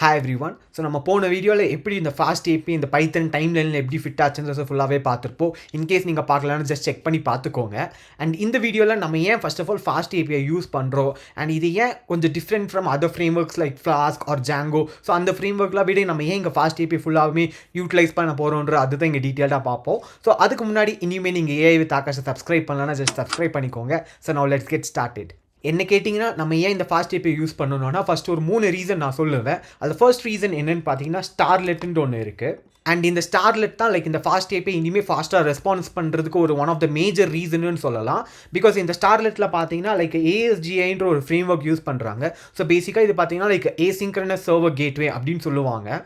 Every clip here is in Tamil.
Hi everyone. ஸோ நம்ம போன வீடியோவில் எப்படி இந்த ஃபாஸ்ட் ஏபி இந்த பைத்தன் டைம் லைனில் எப்படி ஃபிட் ஆச்சுன்றத ஃபுல்லாகவே பார்த்துருப்போம். இன்கேஸ் நீங்கள் பார்க்கலான்னு ஜஸ்ட் செக் பண்ணி பார்த்துக்கோங்க. அண்ட் இந்த வீடியோவில் நம்ம ஏன் first of all Fast API use பண்ணுறோம் அண்ட் இது ஏன் கொஞ்சம் different from other frameworks like Flask or Django. So அந்த ஃப்ரேம் ஒர்க்லாம் விட நம்ம ஏன் இங்கே ஃபாஸ்ட் ஏபி ஃபுல்லாகவே யூட்டிலைஸ் பண்ண போகிறோன்ற அதுதான் இங்கே டீட்டெயிலாக பார்ப்போம். ஸோ அதுக்கு முன்னாடி இனிமேல் நீங்கள் ஏஐ வித் ஆகாஷை சப்ஸ்கிரைப் பண்ணலன்னா ஜஸ்ட் சப்ஸ்கிரைப் பண்ணிக்கோங்க. So now let's get started. என்ன கேட்டிங்கன்னா நம்ம ஏன் இந்த ஃபாஸ்ட் ஏபிஐ யூஸ் பண்ணணும்னா ஃபஸ்ட் ஒரு 3 ரீசன் நான் சொல்லுவேன். அது ஃபர்ஸ்ட் ரீசன் என்னென்னு பார்த்தீங்கன்னா ஸ்டார்லெட்னு ஒன்று இருக்குது. அண்ட் இந்த ஸ்டார்லெட் தான் லைக் இந்த ஃபாஸ்ட் ஏபிஐ இனிமேல் ஃபாஸ்ட்டாக ரெஸ்பான்ஸ் பண்ணுறதுக்கு ஒரு ஒன் ஆஃப் த மேஜர் ரீசன்னு சொல்லலாம். பிகாஸ் இந்த ஸ்டார்லெட்டில் பார்த்தீங்கன்னா லைக் ஏஎஸ்ஜிஐன்ற ஒரு ஃப்ரேம் ஒர்க் யூஸ் பண்ணுறாங்க. ஸோ பேசிக்காக இது பார்த்தீங்கன்னா லைக் ஏசிங்க்ரனஸ் சர்வர் கேட்வே அப்படின்னு சொல்லுவாங்க.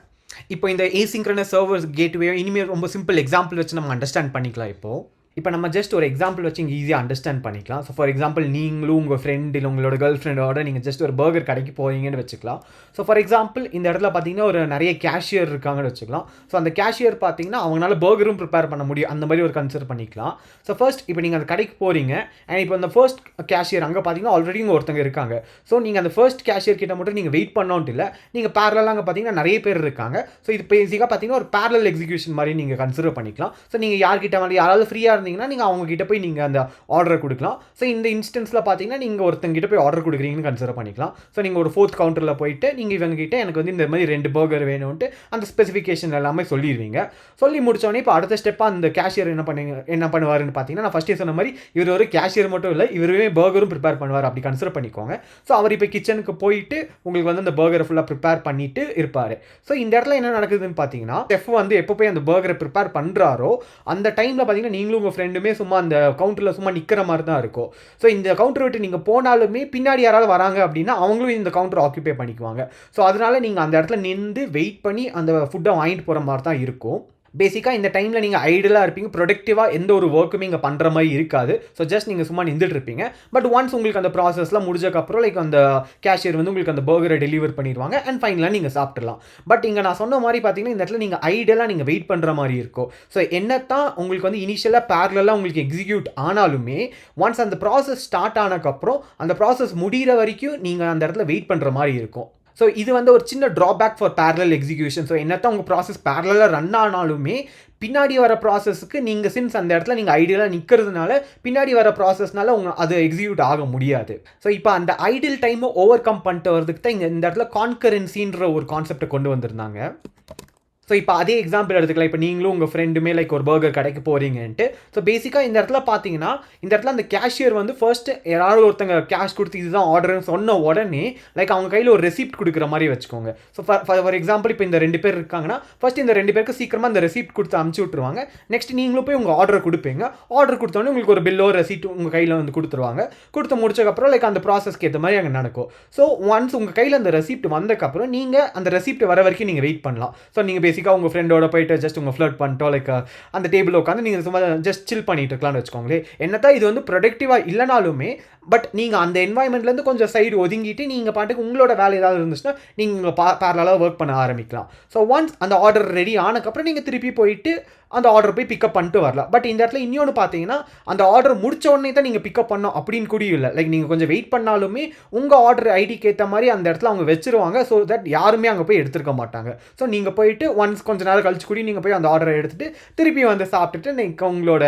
இப்போ இந்த ஏசிங்க்ரனஸ் சர்வர் கேட்வே இனிமேல் ரொம்ப சிம்பிள் எக்ஸாம்பிள் வச்சு நம்ம அண்டர்ஸ்டாண்ட் பண்ணிக்கலாம். இப்போ நம்ம ஜஸ்ட் ஒரு எக்ஸாம்பிள் வச்சு இங்கே ஈஸியாக அண்டர்ஸ்டாண்ட் பண்ணிக்கலாம். ஸோ ஃபார் எக்ஸாம்பிள் நீங்களும் உங்கள் ஃப்ரெண்ட் இல்லை உங்களோட கேர்ள் ஃப்ரெண்டோட நீங்கள் ஜஸ்ட் ஒரு பர்கர் கடைக்கு போகிறீங்கன்னு வச்சுக்கலாம். ஸோ ஃபார் எக்ஸாம்பிள் இந்த இடத்துல பார்த்தீங்கன்னா ஒரு நிறைய கேஷியர் இருக்காங்கன்னு வச்சுக்கலாம். ஸோ அந்த கேஷியர் பார்த்தீங்கன்னா அவங்களால பர்கரும் ப்ரிப்பேர் பண்ண முடியும், அந்த மாதிரி ஒரு கன்சிடர் பண்ணிக்கலாம். ஸோ ஃபர்ஸ்ட் இப்போ நீங்கள் அந்த கடைக்கு போகிறீங்க அண்ட் இப்போ அந்த ஃபர்ஸ்ட் கேஷியர் அங்கே பார்த்தீங்கன்னா ஆல்ரெடி இங்கே ஒருத்தங்க இருக்காங்க. ஸோ நீங்கள் அந்த ஃபர்ஸ்ட் கேஷியர் கிட்ட மட்டும் நீங்கள் வெயிட் பண்ணோன்ட்டு இல்லை, நீங்கள் பேரலாக அங்கே பார்த்தீங்கன்னா நிறைய பேர் இருக்காங்க. ஸோ இது பேசிக்காக பார்த்தீங்கன்னா ஒரு பேரலல் எக்ஸிக்யூஷன் மாதிரி நீங்கள் கன்சிடர் பண்ணிக்கலாம். ஸோ நீங்கள் யார்கிட்ட வந்து யாராவது ஃப்ரீயாக இருந்தீங்கன்னா நீங்கள் அவங்க கிட்ட போய் நீங்கள் அந்த ஆர்டரை கொடுக்கலாம். ஸோ இந்த இன்ஸ்டன்ஸில் பார்த்தீங்கன்னா நீங்கள் ஒருத்தங்கிட்ட போய் ஆர்டர் கொடுக்குறீங்கன்னு கன்சிடர் பண்ணிக்கலாம். ஸோ நீங்கள் ஒரு 4th கவுண்டரில் போயிட்டு நீங்கள் இவங்க கிட்ட எனக்கு வந்து இந்த மாதிரி 2 பர்கர் வேணும்ன்ட்டு அந்த ஸ்பெசிஃபிகேஷன் எல்லாமே சொல்லிடுவீங்க. சொல்லி முடிச்சோடனே இப்போ அடுத்த ஸ்டெப்பாக அந்த கேஷியர் என்ன பண்ணுவாருன்னு பார்த்தீங்கன்னா நான் ஃபஸ்ட்டே சொன்ன மாதிரி இவர் ஒரு கேஷியர் மட்டும் இல்லை, இவருமே பர்கரும் ப்ரிப்பேர் பண்ணுவார் அப்படி கன்சிடர் பண்ணிக்கோங்க. ஸோ அவர் இப்போ கிச்சனுக்கு போயிட்டு உங்களுக்கு வந்து அந்த பர்கரை ஃபுல்லாக ப்ரிப்பேர் பண்ணிட்டு இருப்பார். ஸோ இந்த இடத்துல என்ன நடக்குதுன்னு பார்த்தீங்கன்னா செஃப் வந்து எப்போ போய் அந்த பர்கரை ப்ரிப்பேர் பண்ணுறாரோ அந்த டைமில் பார்த்தீங்கன்னா நீங்களும் உங்கள் ஃப்ரெண்டுமே சும்மா அந்த கவுண்டரில் சும்மா நிற்கிற மாதிரி தான் இருக்கும். ஸோ இந்த கவுண்டர் விட்டு நீங்கள் போனாலுமே பின்னாடி யாராவது வராங்க அப்படின்னா அவங்களும் இந்த கவுண்டர் ஆக்குபை பண்ணிக்குவாங்க. ஸோ அதனால நீங்கள் அந்த இடத்துல நின்று வெயிட் பண்ணி அந்த ஃபுட்டை வாங்கிட்டு போகிற மாதிரி தான் இருக்கும். பேசிக்காக இந்த டைமில் நீங்கள் ஐடியலாக இருப்பீங்க, ப்ரொடக்டிவாக எந்த ஒரு ஒர்க்குமே இங்கே பண்ணுற மாதிரி இருக்காது. ஸோ ஜஸ்ட் நீங்கள் சும்மா நின்றுட்டு இருப்பீங்க. பட் ஒன்ஸ் உங்களுக்கு அந்த ப்ராசஸ்லாம் முடிஞ்சக்கப்புறம் லைக் அந்த கேஷியர் வந்து உங்களுக்கு அந்த பர்கரை டெலிவர் பண்ணிடுவாங்க அண்ட் ஃபைனலாக நீங்கள் சாப்பிட்றலாம். பட் இங்கே நான் சொன்ன மாதிரி பார்த்தீங்கன்னா இந்த இடத்துல நீங்கள் ஐடியலாக நீங்கள் வெயிட் பண்ணுற மாதிரி இருக்கும். ஸோ என்னத்தான் உங்களுக்கு வந்து இனிஷியலாக பேரலாக உங்களுக்கு எக்ஸிக்யூட் ஆனாலுமே ஒன்ஸ் அந்த ப்ராசஸ் ஸ்டார்ட் ஆனதுக்கப்புறம் அந்த ப்ராசஸ் முடிகிற வரைக்கும் நீங்கள் அந்த இடத்துல வெயிட் பண்ணுற மாதிரி இருக்கும். ஸோ இது வந்து ஒரு சின்ன drawback for parallel execution. So என்னத்தான் உங்கள் ப்ராசஸ் பேரலாக ரன் ஆனாலுமே பின்னாடி வர ப்ராசஸ்க்கு நீங்கள் சின்ஸ் அந்த இடத்துல நீங்கள் ஐடியலாக நிற்கிறதுனால பின்னாடி வர ப்ராசஸ்னால அது எக்ஸிக்யூட் ஆக முடியாது. ஸோ இப்போ அந்த ஐடியல் டைமை ஓவர் கம் பண்ணிட்டு வரதுக்கு தான் இங்கே இந்த இடத்துல கான்கரன்சின்ற ஒரு கான்செப்டை கொண்டு வந்திருந்தாங்க. ஸோ இப்போ அதே எக்ஸாம்பிள் எடுத்துக்கலாம். இப்போ நீங்களும் உங்கள் ஃப்ரெண்டுமே லைக் ஒரு பர்கர் கடைக்கு போகிறீங்கன்ட்டு. ஸோ பேசிக்காக இந்த இடத்துல பார்த்தீங்கன்னா இந்த இடத்துல அந்த கேஷியர் வந்து ஃபர்ஸ்ட்டு யாராவது ஒருத்தங்க கேஷ் கொடுத்து இதுதான் ஆர்டர்னு சொன்ன உடனே லைக் அவங்க கையில் ஒரு ரெசிப்ட் கொடுக்குற மாதிரி வச்சுக்கோங்க. ஸோ ஃபார் எக்ஸாம்பிள் இப்போ இந்த 2 பேர் இருக்காங்கன்னா ஃபர்ஸ்ட் இந்த 2 பேருக்கு சீக்கிரமாக அந்த ரெசிப்ட் கொடுத்து அமுச்சு விட்ருவாங்க. நெக்ஸ்ட் நீங்களும் போய் உங்கள் ஆர்டர் கொடுப்பீங்க. ஆர்டர் கொடுத்தோன்னே உங்களுக்கு ஒரு பில்லோ ரெசிப்ட் உங்கள் கையில் வந்து கொடுத்துருவாங்க. கொடுத்து முடிச்சக்கப்புறம் லைக் அந்த ப்ராசஸ்க்கு ஏற்ற மாதிரி அங்கே நடக்கும். ஸோ ஒன்ஸ் உங்கள் கையில் அந்த ரெசிப்ட் வந்ததுக்கப்புறம் நீங்கள் அந்த ரெசிப்ட் வர வரைக்கும் நீங்கள் வெயிட் பண்ணலாம். ஸோ நீங்கள் பேசிக்காக உங்கள் ஃப்ரெண்டோட போயிட்டு ஜஸ்ட் உங்கள் ஃப்ளர்ட் பண்ணிட்டோம் லைக் அந்த டேபிள் உட்காந்து நீங்கள் சும்மா ஜஸ்ட் சில் பண்ணிட்டு இருக்கலாம்னு வச்சுக்கோங்களேன். என்னத்தான் இது வந்து ப்ரொடக்டிவாக இல்லைனாலுமே பட் நீங்கள் அந்த என்வாயன்மெண்ட்லேருந்து கொஞ்சம் சைடு ஒதுங்கிட்டு நீங்கள் பாட்டுக்கு உங்களோட வேலை ஏதாவது இருந்துச்சுன்னா நீங்கள் பேரலாக ஒர்க் பண்ண ஆரம்பிக்கலாம். ஸோ ஒன்ஸ் அந்த ஆர்டர் ரெடி ஆனதுக்கப்புறம் நீங்கள் திருப்பி போயிட்டு அந்த ஆர்டர் போய் பிக்கப் பண்ணிட்டு வரலாம். பட் இந்த இடத்துல இன்னொன்று பார்த்தீங்கன்னா அந்த ஆர்டர் முடிச்ச உடனே தான் நீங்கள் பிக்கப் பண்ணோம் அப்படின்னு கூட இல்லை. லைக் நீங்கள் கொஞ்சம் வெயிட் பண்ணாலுமே உங்கள் ஆர்டர் ஐடிக்கு ஏற்ற மாதிரி அந்த இடத்துல அவங்க வச்சிருவாங்க. ஸோ தட் யாருமே அங்கே போய் எடுத்துருக்க மாட்டாங்க. ஸோ நீங்கள் போயிட்டு ஒன்ஸ் கொஞ்சம் நேரம் கழிச்சு கூட நீங்கள் போய் அந்த ஆர்டரை எடுத்துகிட்டு திருப்பி வந்து சாப்பிட்டுட்டு நீங்கள் உங்களோட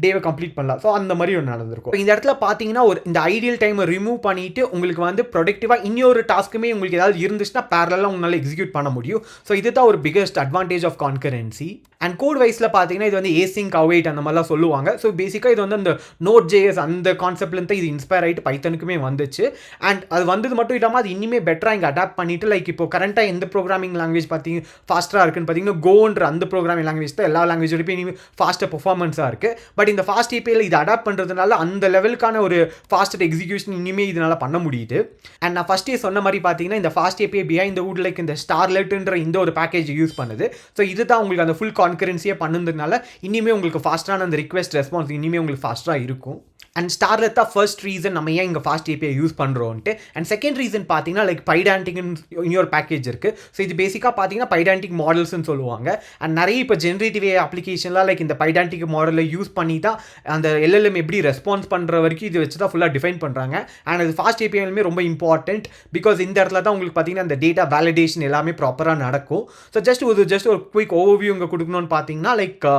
டேவை கம்ப்ளீட் பண்ணலாம். ஸோ அந்த மாதிரி ஒன்று நடந்திருக்கும். இந்த இடத்துல பார்த்தீங்கன்னா ஒரு இந்த ஐடியல் டைமை ரிமூவ் பண்ணிவிட்டு உங்களுக்கு வந்து ப்ரொடக்டிவாக இன்னொரு டாஸ்க்குமே உங்களுக்கு ஏதாவது இருந்துச்சுன்னா பேரலாக உங்களால் எக்ஸிக்யூட் பண்ண முடியும். ஸோ இதுதான் ஒரு biggest advantage of concurrency. And code வைஸில் பார்த்தீங்கன்னா இது வந்து ஏசிங்க் அவைட் அந்த மாதிரிலாம் சொல்லுவாங்க. ஸோ பேசிக்காக இது வந்து அந்த நோட் ஜேஎஸ் அந்த கான்செப்ட்லேருந்து இது இன்ஸ்பயர் ஆகிட்டு பைத்தனுக்குமே வந்துச்சு. அண்ட் அது வந்தது மட்டும் இல்லாமல் அது இன்னுமே பெட்டராக இங்கே அடாப்ட் பண்ணிவிட்டு லைக் இப்போ கரண்ட்டாக எந்த ப்ரோக்ராமிங் லாங்குவேஜ் பார்த்தீங்க ஃபாஸ்ட்டாக இருக்குன்னு பார்த்தீங்கன்னா கோன்ற அந்த ப்ரோக்ராமிங் லாங்குவேஜ் தான் எல்லா லாங்குவேஜோடய இனிமேல் ஃபாஸ்ட்டாக பெர்ஃபார்மன்ஸாக இருக்குது. பட் இந்த ஃபாஸ்ட் ஏபிஐயில் இது அடாப்ட் பண்ணுறதுனால அந்த லெவலுக்கான ஒரு ஃபாஸ்ட் எக்ஸிக்யூஷன் இனிமேல் இதனால் பண்ண முடியுது. அண்ட் நான் ஃபஸ்ட்டே சொன்ன மாதிரி பார்த்தீங்கன்னா இந்த fast API behind the would like இந்த ஸ்டார்லெட்ன்ற இந்த ஒரு பேக்கேஜ் யூஸ் பண்ணுது. ஸோ இது தான் உங்களுக்கு அந்த ஃபுல் கான்கரன்சியே பண்ணுறதுனால இனிமேல் உங்களுக்கு ஃபாஸ்ட்டான அந்த ரிக்வெஸ்ட் ரெஸ்பான்ஸ் இனிமேல் உங்களுக்கு ஃபாஸ்ட்டாக இருக்கும். அண்ட் ஸ்டார்லெட் தான் ஃபர்ஸ்ட் ரீசன் நம்ம ஏன் இங்கே ஃபாஸ்ட் ஏபிஐ யூஸ் பண்ணுறோன்ட்டு. அண்ட் செகண்ட் ரீசன் பார்த்தீங்கன்னா லைக் பைடான்டிக்னு இன்னொரு பேக்கேஜ் இருக்குது. ஸோ இது பேசிக்காக பார்த்தீங்கன்னா பைடான்டிக் மாடல்ஸ்னு சொல்லுவாங்க. அண்ட் நிறைய இப்போ ஜென்ரேட்டிவ் அப்ளிகேஷன்லாம் லைக் இந்த பைடான்டிக் மாடலை யூஸ் பண்ணி தான் அந்த எல்எல்எம் எப்படி ரெஸ்பான்ஸ் பண்ணுற வரைக்கும் இது வச்சு தான் ஃபுல்லாக டிஃபைன் பண்ணுறாங்க. அண்ட் அது ஃபாஸ்ட் ஏபிஐலுமே ரொம்ப இம்பார்ட்டன்ட். பிகாஸ் இந்த இடத்துல தான் உங்களுக்கு பார்த்தீங்கன்னா அந்த டேட்டா வேலிடேஷன் எல்லாமே ப்ராப்பராக நடக்கும். ஸோ ஜஸ்ட் ஒரு குயிக் ஓவர்வியூ இங்கே கொடுக்கணும்னு பார்த்தீங்கன்னா லைக்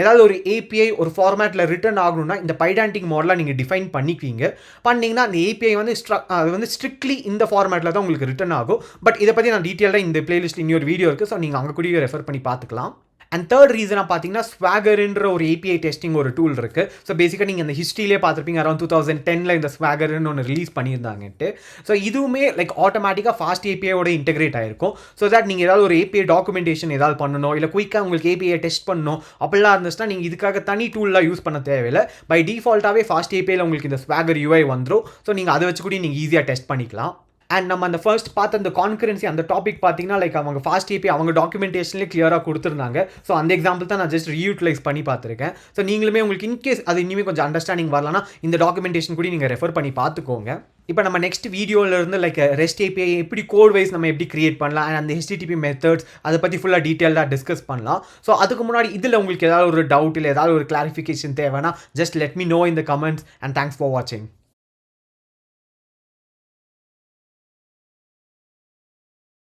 ஏதாவது ஒரு ஏபிஐ ஒரு ஃபார்மேட்டில் ரிட்டர்ன் ஆகணும்னா இந்த பைடான்டிக் மாடலாக நீங்கள் டிஃபைன் பண்ணிங்கன்னா அந்த ஏபிஐ வந்து அது வந்து ஸ்ட்ரிக்ட்லி இந்த ஃபார்மேட்டில் தான் உங்களுக்கு ரிட்டர்ன் ஆகும். பட் இதை பற்றி நான் டீட்டெயிலாக இந்த பிளேலிஸ்ட் இன்னொரு வீடியோ இருக்குது. ஸோ நீங்கள் அங்கே கூட ரெஃபர் பண்ணி பார்த்துக்கலாம். அண்ட் தேர்ட் ரீசனாக பார்த்தீங்கன்னா ஸ்வாகர்ன்ற ஒரு ஏபிஐ டெஸ்டிங் ஒரு டூல் இருக்குது. ஸோ பேசிக்காக நீங்கள் அந்த ஹிஸ்ட்ரியிலே பார்த்துருப்பீங்க, அரௌண்ட் 2010 இந்த ஸ்வாகர்னு ஒன்று ரிலீஸ் பண்ணியிருந்தாங்கன்ட்டு. ஸோ இதுவுமே லைக் ஆட்டோமேட்டிக்காக ஃபாஸ்ட் ஏபிஐயோட இன்டெகிரேட் ஆயிருக்கும். ஸோ தட் நீங்கள் ஏதாவது ஒரு ஏபிஐ டாக்குமெண்டேஷன் ஏதாவது பண்ணணும், இல்லை குயிக்காக உங்களுக்கு ஏபிஐ டெஸ்ட் பண்ணணும் அப்படிலாம் இருந்துச்சுன்னா நீங்கள் இதுக்காக தனி டூல்லாம் யூஸ் பண்ண தேவையில்லை. பை டிஃபால்ட்டாகவே ஃபாஸ்ட் ஏபிஐயில் உங்களுக்கு இந்த ஸ்வாகர் யூஐ வந்துடும். ஸோ நீங்கள் அதை வச்சு கூட நீங்கள் ஈஸியாக டெஸ்ட் பண்ணிக்கலாம். அண்ட் நம்ம அந்த ஃபர்ஸ்ட் பார்த்த அந்த கான்கரன்சி அந்த டாபிக் பார்த்தீங்கன்னா லைக் அவங்க ஃபாஸ்ட் ஏபி அவங்க டாக்குமெண்டேஷன்லேயே கிளியராக கொடுத்துருந்தாங்க. ஸோ அந்த எக்ஸாம்பிள் தான் நான் ஜஸ்ட் ரீயூட்டிலைஸ் பண்ணி பார்த்துருக்கேன். ஸோ நீங்களுமே உங்களுக்கு இன்கேஸ் அது இனிமேல் கொஞ்சம் அண்டர்ஸ்டாண்டிங் வரலன்னா இந்த டாக்குமெண்டேஷன் கூட நீங்கள் ரெஃபர் பண்ணி பார்த்துக்கோங்க. இப்போ நம்ம நெக்ஸ்ட் வீடியோவிலேருந்து லைக் ரெஸ்ட் ஏபிஐ எப்படி கோட் வைஸ் நம்ம எப்படி கிரியேட் பண்ணலாம் அண்ட் அந்த HTTP மெத்தட்ஸ் அதை பற்றி ஃபுல்லாக டீட்டெயிலாக டிஸ்கஸ் பண்ணலாம். ஸோ அதுக்கு முன்னாடி இதில் உங்களுக்கு ஏதாவது ஒரு டவுட் இல்லை ஏதாவது ஒரு கிளாரிஃபிகேஷன் தேவைன்னா just let me know in the comments. And thanks for வாட்சிங்.